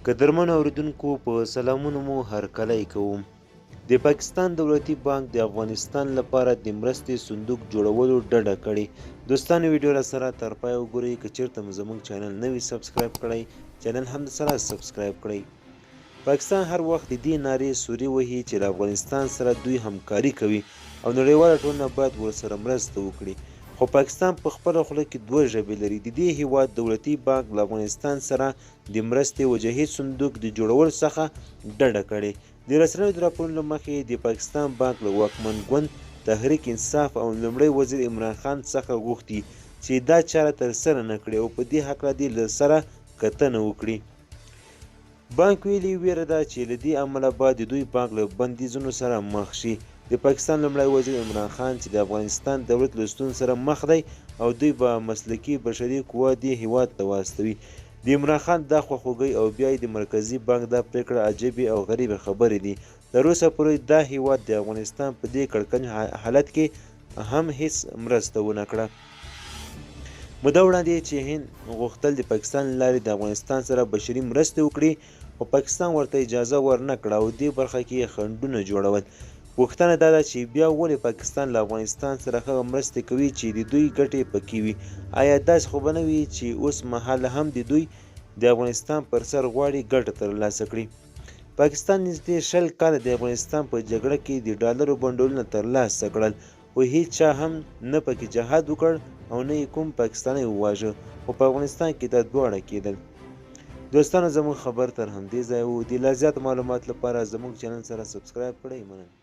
قدرمنو اوریدونکو په سلامونو مو هرکلی کوم. د پاکستان دولتي بانک د افغانستان لپاره د مرستې صندوق جوړولو ډډه کړې. دوستانو ویډیو را سره تر پای وګورئ. که چیرته مو زموږ چینل نه وي سبسکرایب کړی چینل هم سره سبسکرایب کړئ. پاکستان هر وخت د دې نارې سوري وهي چې له افغانستان سره دوی همکاري کوي او نړیواله ټولنه باید ورسره مرسته وکړي. خو پاکستان په خپله خوله کې دوه ژبې لري. د دې هیواد دولتي بانک له افغانستان سره د مرستې وجهي صندوق د جوړولو څخه ډډه کړې. د رسنیو د راپورونو له مخې د پاکستان بانک له واکمن ګوند تحریک انصاف او لومړي وزیر عمران خان څخه غوښتي چې دا چاره ترسره نه کړي او په دې هکله دې له سره کتنه وکړي. بانک ویلي ویره ده چې له دې امله به د دوی بانک له بندیزونو سره مخ شي. د پاکستان لومړی وزیر عمران خان چې د افغانستان دولت له ستونزو سره مخ دی او دوی به مسلکي بشري قوه دې هیواد ته واستوي. د عمران خان دا خواخوږۍ او بیا یې د مرکزي بانک دا پرېکړه عجیبې او غریبې خبرې دي. تر اوسه پورې دا هیواد د افغانستان په دې کړکن حالت کې هم هیڅ مرسته ونه کړه. موده وړاندې چې هند غوښتل د پاکستان له لارې د افغانستان سره بشري مرستې وکړي خو پاکستان ورته اجازه ورنه کړه او دې برخه کې یې خنډونه جوړول. پوښتنه دا ده چې بیا ولې پاکستان له افغانستان سره هغه مرستې کوي چې د دوی ګټې پکې وي؟ آیا داسې خو به نه وي چې اوس مهال هم د دوی د افغانستان پر سر غواړي ګټه ترلاسه کړي؟ پاکستان نږدې 20 کاله د افغانستان په جګړه کې د ډالرو بنډلونه ترلاسه کړل خو هیڅ چا هم نه پکې جهاد وکړ او نه یې کوم پاکستانی وواژه، خو په افغانستان کې دا دواړه کېدل. دوستانو زموږ خبر تر همدې ځایه و. د لا زیات معلومات لپاره زموږ چینل سره سبسکرایب کړئ. مننه.